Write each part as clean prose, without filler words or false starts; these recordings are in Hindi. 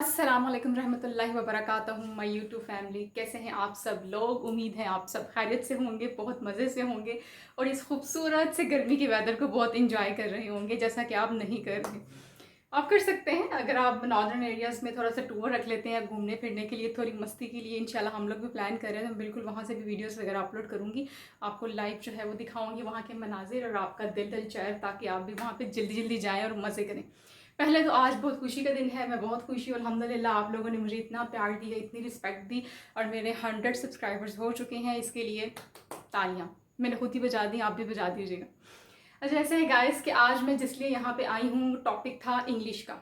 अस्सलामुअलैकुम रहमतुल्लाहि व बरकातहू माय यूट्यूब फैमिली। कैसे हैं आप सब लोग? उम्मीद है आप सब खैरियत से होंगे, बहुत मज़े से होंगे और इस खूबसूरत से गर्मी के वेदर को बहुत इंजॉय कर रहे होंगे, जैसा कि आप नहीं कर रहे। आप कर सकते हैं अगर आप नॉर्दर्न एरियाज़ में थोड़ा सा टूर रख लेते हैं घूमने फिरने के लिए, थोड़ी मस्ती के लिए। इंशाल्लाह हम लोग भी प्लान कर रहे हैं, मैं बिल्कुल वहाँ से भी वीडियोस वगैरह अपलोड करूँगी, आपको लाइव जो है वो दिखाऊँगी वहाँ के मनाजिर और आपका दिल दिलचैर, ताकि आप भी वहाँ पर जल्दी जल्दी जाएँ और मज़े करें। पहले तो आज बहुत खुशी का दिन है, मैं बहुत खुशी हूँ अल्हम्दुलिल्लाह। आप लोगों ने मुझे इतना प्यार दिया, इतनी रिस्पेक्ट दी और मेरे 100 सब्सक्राइबर्स हो चुके हैं। इसके लिए तालियां मैंने खुद ही बजा दी, आप भी बजा दीजिएगा। अच्छा, ऐसे है गाइस कि आज मैं जिसलिए यहाँ पे आई हूँ, टॉपिक था इंग्लिश का।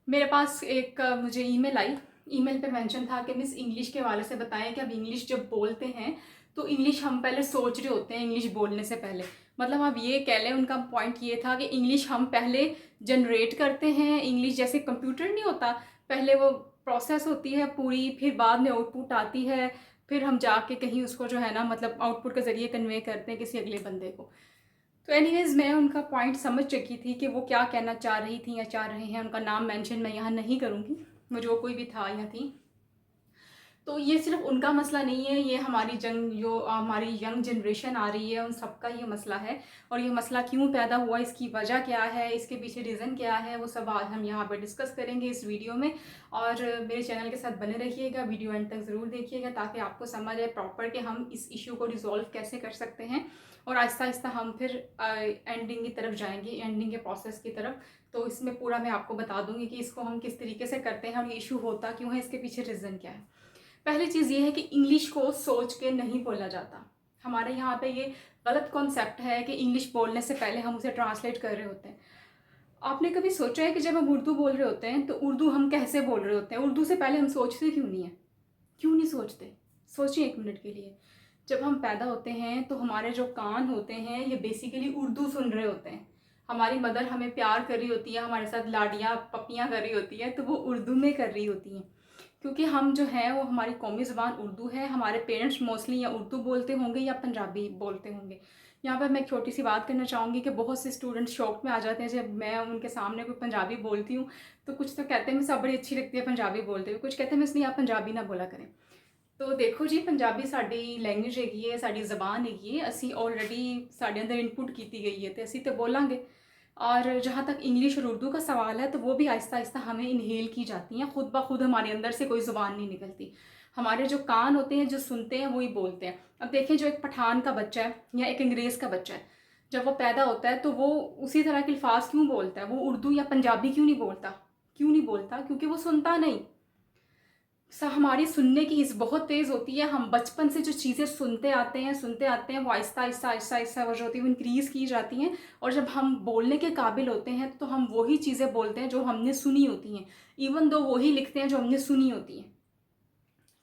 मेरे पास एक मुझे ईमेल आई। ईमेल पे मेंशन था कि मिस इंग्लिश के हवाले से बताएं कि अब इंग्लिश जब बोलते हैं तो इंग्लिश हम पहले सोच रहे होते हैं इंग्लिश बोलने से पहले। मतलब आप ये कह लें, उनका पॉइंट ये था कि इंग्लिश हम पहले जनरेट करते हैं। इंग्लिश जैसे कंप्यूटर नहीं होता, पहले वो प्रोसेस होती है पूरी, फिर बाद में आउटपुट आती है, फिर हम जाके कहीं उसको जो है ना, मतलब आउटपुट के ज़रिए कन्वे करते हैं किसी अगले बंदे को। तो एनीवेज़ मैं उनका पॉइंट समझ चुकी थी कि वो क्या कहना चाह रही थी या चाह रहे हैं। उनका नाम मेंशन मैं यहाँ नहीं करूँगी, वो जो कोई भी था या थी। तो ये सिर्फ उनका मसला नहीं है, ये हमारी जो हमारी यंग जनरेशन आ रही है उन सबका ये मसला है। और ये मसला क्यों पैदा हुआ, इसकी वजह क्या है, इसके पीछे रीज़न क्या है, वो सब आज हम यहाँ पर डिस्कस करेंगे इस वीडियो में। और मेरे चैनल के साथ बने रहिएगा, वीडियो एंड तक ज़रूर देखिएगा ताकि आपको समझ आए प्रॉपर कि हम इस इशू को रिजॉल्व कैसे कर सकते हैं। और आहिस्ता आहिस्ता हम फिर एंडिंग की तरफ जाएंगे, एंडिंग के प्रोसेस की तरफ। तो इसमें पूरा मैं आपको बता दूंगी कि इसको हम किस तरीके से करते हैं और ये इशू होता क्यों है, इसके पीछे रीज़न क्या है। पहली चीज़ ये है कि इंग्लिश को सोच के नहीं बोला जाता। हमारे यहाँ पे ये गलत कॉन्सेप्ट है कि इंग्लिश बोलने से पहले हम उसे ट्रांसलेट कर रहे होते हैं। आपने कभी सोचा है कि जब हम उर्दू बोल रहे होते हैं तो उर्दू हम कैसे बोल रहे होते हैं? उर्दू से पहले हम सोचते क्यों नहीं है? क्यों नहीं सोचते? सोचिए एक मिनट के लिए। जब हम पैदा होते हैं तो हमारे जो कान होते हैं ये बेसिकली उर्दू सुन रहे होते हैं। हमारी मदर हमें प्यार कर रही होती है, हमारे साथ लाडियाँ पप्पियाँ कर रही होती है, तो वो उर्दू में कर रही होती हैं। क्योंकि हम जो है वो हमारी कौमी ज़बान उर्दू है। हमारे पेरेंट्स मोस्टली या उर्दू बोलते होंगे या पंजाबी बोलते होंगे। यहाँ पर मैं एक छोटी सी बात करना चाहूँगी कि बहुत से स्टूडेंट्स शौक में आ जाते हैं जब मैं उनके सामने कोई पंजाबी बोलती हूँ। तो कुछ तो कहते हैं मिस आप बड़ी अच्छी लगती है पंजाबी बोलते हुए, कुछ कहते हैं मिस नहीं आप पंजाबी ना बोला करें। तो देखो जी, पंजाबी साडी लैंग्वेज हैगी है, साडी ज़बान हैगी है, असी ऑलरेडी साढ़े अंदर इनपुट की गई है, तो असी तो बोलांगे। और जहाँ तक इंग्लिश और उर्दू का सवाल है तो वो भी आहिस्ता आहिस्ता हमें इनहेल की जाती हैं, खुद ब खुद हमारे अंदर से कोई ज़ुबान नहीं निकलती। हमारे जो कान होते हैं जो सुनते हैं वही बोलते हैं। अब देखें, जो एक पठान का बच्चा है या एक अंग्रेज़ का बच्चा है, जब वो पैदा होता है तो वो उसी तरह के अल्फाज क्यों बोलता है? वो उर्दू या पंजाबी क्यों नहीं बोलता? क्यों नहीं बोलता? क्योंकि वो सुनता नहीं। हमारी सुनने की हिस्स बहुत तेज़ होती है। हम बचपन से जो चीज़ें सुनते आते हैं वो आहिस्ता आहिस्ता आहिस्ता आहिस्ता वो जो होती है वो इंक्रीज़ की जाती हैं। और जब हम बोलने के काबिल होते हैं तो हम वही चीज़ें बोलते हैं जो हमने सुनी होती हैं, इवन दो वही लिखते हैं जो हमने सुनी होती हैं।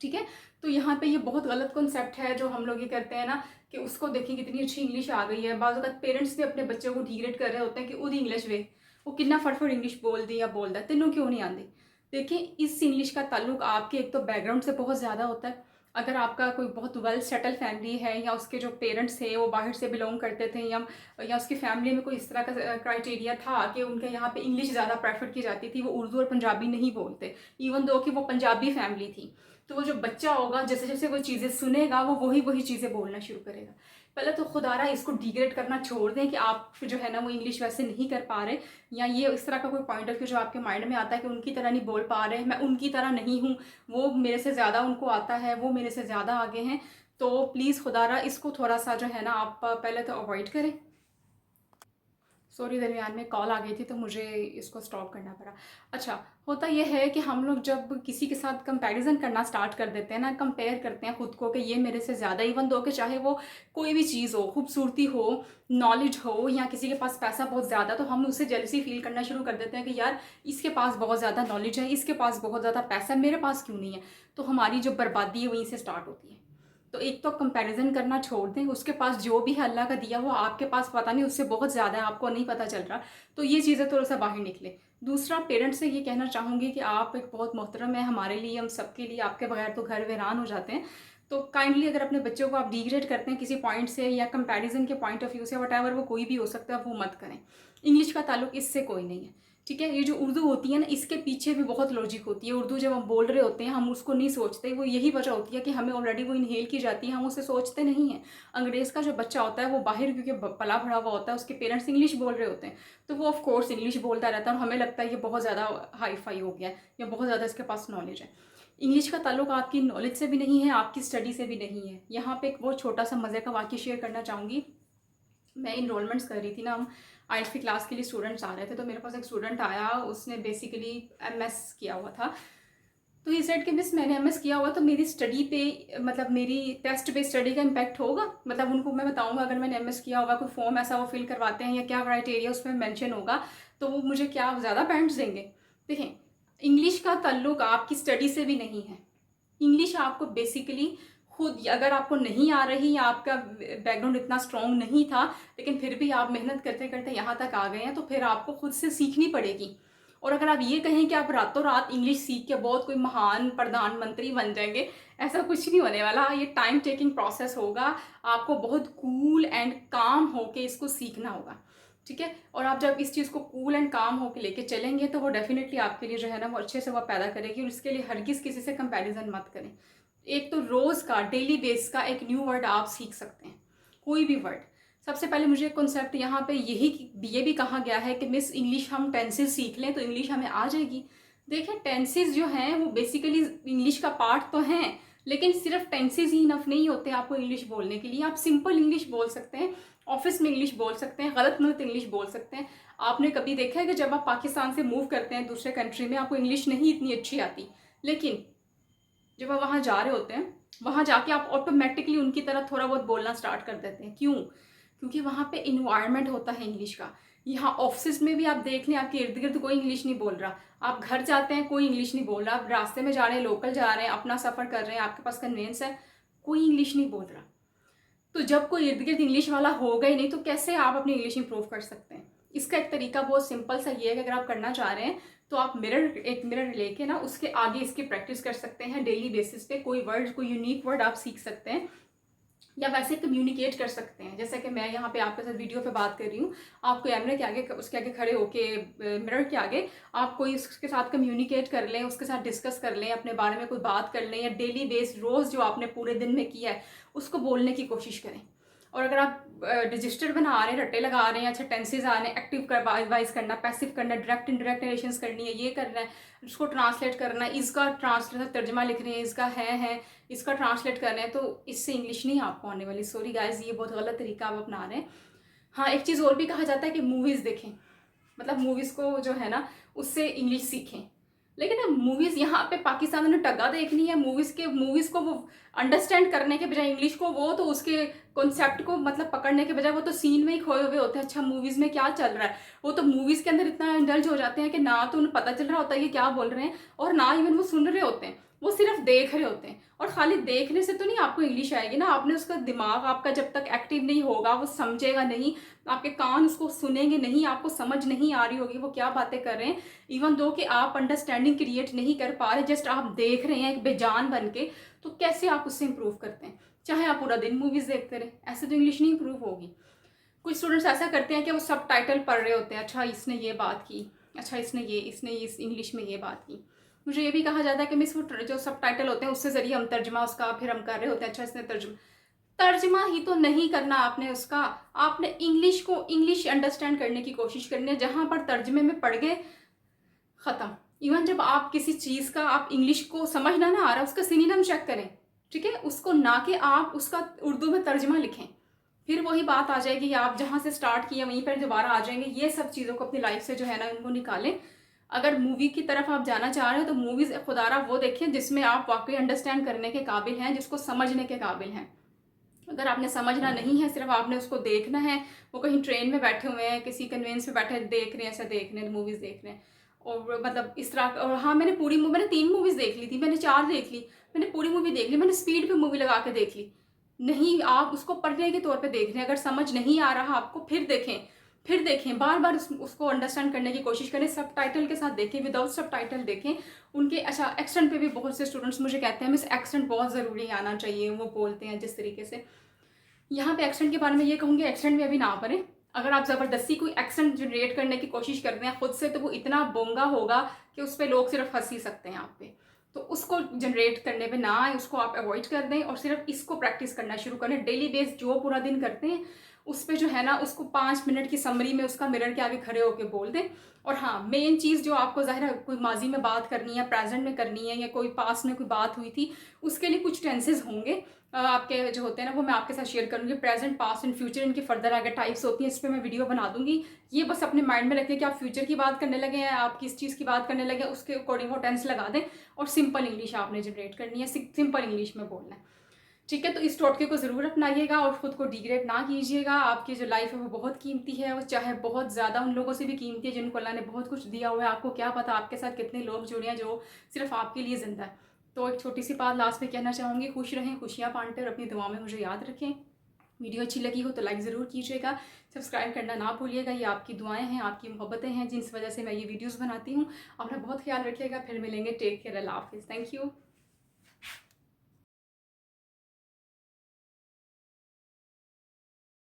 ठीक है। तो यहाँ पे ये बहुत गलत कॉन्सेप्ट है जो हम लोग ये करते हैं ना, कि उसको देखिए कितनी अच्छी इंग्लिश आ गई है। बाज़ वक़्त पेरेंट्स भी अपने बच्चों को डिग्रेड कर रहे होते हैं कि उदी इंग्लिश वे, वो कितना फटफट इंग्लिश बोल दी या बोलता है, तेनों क्यों नहीं आती? देखिए, इस इंग्लिश का ताल्लुक आपके एक तो बैकग्राउंड से बहुत ज़्यादा होता है। अगर आपका कोई बहुत वेल सेटल फैमिली है या उसके जो पेरेंट्स थे वो बाहर से बिलोंग करते थे, या उसकी फैमिली में कोई इस तरह का क्राइटेरिया था कि उनके यहाँ पे इंग्लिश ज़्यादा प्रेफर की जाती थी, वो उर्दू और पंजाबी नहीं बोलते, इवन दो कि वो पंजाबी फैमिली थी, तो वो जो बच्चा होगा जैसे जैसे वो चीज़ें सुनेगा वो वही वही चीज़ें बोलना शुरू करेगा। पहले तो खुदारा इसको डिग्रेड करना छोड़ दें कि आप जो है ना वो इंग्लिश वैसे नहीं कर पा रहे, या ये इस तरह का कोई पॉइंट ऑफ व्यू जो आपके माइंड में आता है कि उनकी तरह नहीं बोल पा रहे, मैं उनकी तरह नहीं हूँ, वो मेरे से ज़्यादा उनको आता है, वो मेरे से ज़्यादा आगे हैं। तो प्लीज़ खुदारा इसको थोड़ा सा जो है ना आप पहले तो अवॉइड करें। सॉरी, दरमियान में कॉल आ गई थी तो मुझे इसको स्टॉप करना पड़ा। अच्छा, होता यह है कि हम लोग जब किसी के साथ कंपैरिजन करना स्टार्ट कर देते हैं ना, कंपेयर करते हैं ख़ुद को कि ये मेरे से ज़्यादा, इवन दो कि चाहे वो कोई भी चीज़ हो, खूबसूरती हो, नॉलेज हो, या किसी के पास पैसा बहुत ज़्यादा, तो हम उससे जेलसी फील करना शुरू कर देते हैं कि यार इसके पास बहुत ज़्यादा नॉलेज है, इसके पास बहुत ज़्यादा पैसा है, मेरे पास क्यों नहीं है? तो हमारी जो बर्बादी है वहीं से स्टार्ट होती है। तो एक तो कंपैरिजन करना छोड़ दें, उसके पास जो भी है अल्लाह का दिया हुआ, आपके पास पता नहीं उससे बहुत ज़्यादा है, आपको नहीं पता चल रहा, तो ये चीज़ें थोड़ा सा बाहर निकले। दूसरा, पेरेंट्स से ये कहना चाहूँगी कि आप एक बहुत मोहतरम है हमारे लिए, हम सबके लिए, आपके बगैर तो घर वीरान हो जाते हैं। तो काइंडली अगर अपने बच्चों को आप डिग्रेड करते हैं किसी पॉइंट से या कंपैरिजन के पॉइंट ऑफ व्यू से, वट एवर वो कोई भी हो सकता है, वो मत करें। इंग्लिश का ताल्लुक इससे कोई नहीं है, ठीक है। ये जो उर्दू होती है ना, इसके पीछे भी बहुत लॉजिक होती है। उर्दू जब हम बोल रहे होते हैं हम उसको नहीं सोचते, वो यही वजह होती है कि हमें ऑलरेडी वो इनहेल की जाती है, हम उसे सोचते नहीं हैं। अंग्रेज़ का जो बच्चा होता है वो बाहर क्योंकि पला बढ़ा हुआ होता है, उसके पेरेंट्स इंग्लिश बोल रहे होते हैं, तो वो ऑफ कोर्स इंग्लिश बोलता रहता है और हमें लगता है ये बहुत ज़्यादा हाई फाई हो गया है या बहुत ज़्यादा इसके पास नॉलेज है। इंग्लिश का ताल्लुक आपकी नॉलेज से भी नहीं है, आपकी स्टडी से भी नहीं है। यहाँ पे एक बहुत छोटा सा मज़े का वाक़या शेयर करना चाहूँगी। मैं इनरोलमेंट्स कर रही थी ना, हम आईएलटीएस की क्लास के लिए स्टूडेंट्स आ रहे थे, तो मेरे पास एक स्टूडेंट आया, उसने बेसिकली एमएस किया हुआ था। तो ही सेड कि मिस मैंने एमएस किया हुआ, तो मेरी स्टडी पे मतलब मेरी टेस्ट पे स्टडी का इम्पैक्ट होगा। मतलब उनको मैं बताऊंगा अगर मैंने एमएस किया होगा, कोई फॉर्म ऐसा वो फिल करवाते हैं या क्या क्राइटेरिया उसमें मेंशन होगा, तो वो मुझे क्या ज़्यादा बैंड्स देंगे। देखें, इंग्लिश का ताल्लुक आपकी स्टडी से भी नहीं है। इंग्लिश आपको बेसिकली खुद, अगर आपको नहीं आ रही या आपका बैकग्राउंड इतना स्ट्रॉन्ग नहीं था, लेकिन फिर भी आप मेहनत करते करते यहाँ तक आ गए हैं, तो फिर आपको खुद से सीखनी पड़ेगी। और अगर आप ये कहें कि आप रातों रात इंग्लिश सीख के बहुत कोई महान प्रधानमंत्री बन जाएंगे, ऐसा कुछ नहीं होने वाला। ये टाइम टेकिंग प्रोसेस होगा, आपको बहुत कूल एंड काम होके इसको सीखना होगा, ठीक है। और आप जब इस चीज़ को कूल एंड काम होके लेके चलेंगे तो वो डेफिनेटली आपके लिए जो है ना वो अच्छे से वो पैदा करेगी। और इसके लिए हरगिज़ किसी से कंपैरिजन मत करें। एक तो रोज़ का डेली बेस का एक न्यू वर्ड आप सीख सकते हैं, कोई भी वर्ड। सबसे पहले मुझे कॉन्सेप्ट यहाँ पे ये भी कहा गया है कि मिस इंग्लिश हम टेंसेस सीख लें तो इंग्लिश हमें आ जाएगी। देखिए, टेंसेस जो हैं वो बेसिकली इंग्लिश का पार्ट तो हैं, लेकिन सिर्फ टेंसेस ही इनफ नहीं होते आपको इंग्लिश बोलने के लिए। आप सिंपल इंग्लिश बोल सकते हैं, ऑफिस में इंग्लिश बोल सकते हैं, गलत मलत इंग्लिश बोल सकते हैं। आपने कभी देखा है कि जब आप पाकिस्तान से मूव करते हैं दूसरे कंट्री में, आपको इंग्लिश नहीं इतनी अच्छी आती, लेकिन जब आप वहाँ जा रहे होते हैं, वहाँ जाके आप ऑटोमेटिकली उनकी तरह थोड़ा बहुत बोलना स्टार्ट कर देते हैं। क्यों? क्योंकि वहाँ पे इन्वायरमेंट होता है इंग्लिश का। यहाँ ऑफिस में भी आप देख लें, आपके इर्द गिर्द कोई इंग्लिश नहीं बोल रहा। आप घर जाते हैं, कोई इंग्लिश नहीं बोल रहा। आप रास्ते में जा रहे हैं, लोकल जा रहे हैं, अपना सफ़र कर रहे हैं, आपके पास कन्वेंस है, कोई इंग्लिश नहीं बोल रहा। तो जब कोई इर्द गिर्द इंग्लिश वाला होगा ही नहीं, तो कैसे आप अपनी इंग्लिश इंप्रूव कर सकते हैं? इसका एक तरीका बहुत सिंपल सा ये है कि अगर आप करना चाह रहे हैं तो आप एक मिरर लेके ना उसके आगे इसकी प्रैक्टिस कर सकते हैं डेली बेसिस पे। कोई वर्ड, कोई यूनिक वर्ड आप सीख सकते हैं या वैसे कम्युनिकेट कर सकते हैं। जैसे कि मैं यहाँ पे आपके साथ वीडियो पे बात कर रही हूँ, आप कोई कैमरे के आगे, उसके आगे खड़े होके मिरर के आगे आप कोई उसके साथ कम्युनिकेट कर लें, उसके साथ डिस्कस कर लें, अपने बारे में कोई बात कर लें, या डेली बेस रोज़ जो आपने पूरे दिन में किया है उसको बोलने की कोशिश करें। और अगर आप रजिस्टर बना रहे हैं, रट्टे लगा रहे हैं, अच्छा टेंसेज आ रहे हैं, एक्टिव वाइज करना, पैसिव करना, डायरेक्ट इनडायरेक्ट नरेशंस करनी है, ये करना है, उसको ट्रांसलेट करना है, इसका ट्रांसलेट तर्जमा लिख रहे हैं, इसका है इसका ट्रांसलेट कर रहे हैं, तो इससे इंग्लिश नहीं आपको आने वाली। सॉरी गाइज, ये बहुत गलत तरीका आप अपना रहे हैं। हाँ, एक चीज़ और भी कहा जाता है कि मूवीज़ देखें, मतलब मूवीज़ को जो है ना उससे इंग्लिश सीखें। लेकिन अब मूवीज़ यहाँ पे पाकिस्तान ने टग्गा देखनी है, मूवीज़ को वो अंडरस्टैंड करने के बजाय इंग्लिश को, वो तो उसके कॉन्सेप्ट को मतलब पकड़ने के बजाय वो तो सीन में ही खोए हुए होते हैं। अच्छा, मूवीज़ में क्या चल रहा है, वो तो मूवीज़ के अंदर इतना इंडल्ज हो जाते हैं कि ना तो उन्हें पता चल रहा होता है ये क्या बोल रहे हैं, और ना इवन वो सुन रहे होते हैं, वो सिर्फ देख रहे होते हैं। और खाली देखने से तो नहीं आपको इंग्लिश आएगी ना, आपने उसका दिमाग आपका जब तक एक्टिव नहीं होगा, वो समझेगा नहीं, आपके कान उसको सुनेंगे नहीं, आपको समझ नहीं आ रही होगी वो क्या बातें कर रहे हैं। इवन दो कि आप अंडरस्टैंडिंग क्रिएट नहीं कर पा रहे, जस्ट आप देख रहे हैं एक बेजान बन के, तो कैसे आप उससे इंप्रूव करते हैं? चाहे आप पूरा दिन मूवीज़ देखते रहे, ऐसे तो इंग्लिश नहीं इंप्रूव होगी। कुछ स्टूडेंट्स ऐसा करते हैं कि वो सब टाइटल पढ़ रहे होते हैं, अच्छा इसने ये बात की, अच्छा इसने इस इंग्लिश में ये बात की। मुझे ये भी कहा जाता है कि मिस वो जो सब टाइटल होते हैं उससे ज़रिए हम तर्जमा उसका फिर हम कर रहे होते हैं, अच्छा इसने तर्जमा ही तो नहीं करना आपने उसका, आपने इंग्लिश को इंग्लिश अंडरस्टैंड करने की कोशिश करनी है। जहाँ पर तर्जमे में पढ़ गए, ख़त्म। इवन जब आप किसी चीज़ का आप इंग्लिश को समझना ना आ रहा, उसका सिनोनिम चेक करें, ठीक है, उसको ना कि आप उसका उर्दू में तर्जमा लिखें, फिर वही बात आ जाएगी, आप जहाँ से स्टार्ट किए वहीं पर दोबारा आ जाएंगे। ये सब चीज़ों को अपनी लाइफ से जो है ना उनको निकालें। अगर मूवी की तरफ आप जाना चाह रहे हो तो मूवीज़ खुदारा वो देखें जिसमें आप वाकई अंडरस्टैंड करने के काबिल हैं, जिसको समझने के काबिल हैं। अगर आपने समझना नहीं है, सिर्फ आपने उसको देखना है, वो कहीं ट्रेन में बैठे हुए हैं, किसी कन्वेंस में बैठे देख रहे हैं, ऐसा देख रहे हैं, मूवीज़ देख रहे हैं, और मतलब इस तरह। और हाँ, मैंने 3 मूवीज़ देख ली थी, मैंने 4 देख ली, मैंने पूरी मूवी देख ली, मैंने स्पीड पे मूवी लगा के देख ली। नहीं, आप उसको पढ़ने के तौर पे देख रहे हैं। अगर समझ नहीं आ रहा आपको, फिर देखें, बार बार उसको अंडरस्टैंड करने की कोशिश करें, सब टाइटल के साथ देखें, विदाउट सब टाइटल देखें उनके। अच्छा, एक्सेंट पे भी बहुत से स्टूडेंट्स मुझे कहते हैं मिस एक्सेंट बहुत ज़रूरी आना चाहिए, वो बोलते हैं जिस तरीके से। यहाँ पे एक्सेंट के बारे में ये कहूँगी, एक्सेंट में अभी ना पढ़ें, अगर आप ज़बरदस्ती कोई एक्सेंट जनरेट करने की कोशिश करते हैं खुद से, तो वो इतना बोंगा होगा कि उस पे लोग सिर्फ हंस ही सकते हैं आप पे। तो उसको जनरेट करने पे ना आए, उसको आप अवॉइड कर दें और सिर्फ इसको प्रैक्टिस करना शुरू करें। डेली बेस जो पूरा दिन करते हैं उस पे जो है ना, उसको 5 मिनट की समरी में उसका मिरर के आगे खड़े होकर बोल दें। और हाँ, मेन चीज़ जो आपको ज़ाहिर है कोई माजी में बात करनी है, प्रेजेंट में करनी है, या कोई पास्ट में कोई बात हुई थी, उसके लिए कुछ टेंसेज होंगे आपके जो होते हैं ना, वो मैं आपके साथ शेयर करूँगी। प्रेजेंट, पास्ट एंड फ्यूचर, इनकी फर्दर आगे टाइप्स होती हैं, इस पर मैं वीडियो बना दूंगी। ये बस अपने माइंड में रखें कि आप फ्यूचर की बात करने लगे हैं, आप किस चीज़ की बात करने लगे, उसके अकॉर्डिंग वो टेंस लगा दें और सिंपल इंग्लिश आपने जनरेट करनी है, सिंपल इंग्लिश में बोलना है। ठीक है, तो इस टोटके को ज़रूर अपनाइएगा और ख़ुद को डिग्रेड ना कीजिएगा। आपकी जो लाइफ है वो बहुत कीमती है, वो चाहे बहुत ज़्यादा उन लोगों से भी कीमती है जिनको अल्लाह ने बहुत कुछ दिया हुआ है। आपको क्या पता आपके साथ कितने लोग जुड़े हैं जो सिर्फ आपके लिए ज़िंदा है। तो एक छोटी सी बात लास्ट में कहना चाहूँगी, खुश रहें, खुशियाँ बांटें और अपनी दुआ में मुझे याद रखें। वीडियो अच्छी लगी हो तो लाइक ज़रूर कीजिएगा, सब्सक्राइब करना ना भूलिएगा। ये आपकी दुआएं हैं, आपकी मोहब्बतें हैं जिस वजह से मैं ये वीडियोस बनाती हूँ। अपना बहुत ख्याल रखिएगा, फिर मिलेंगे। टेक केयर, अल्लाह हाफिज़, थैंक यू।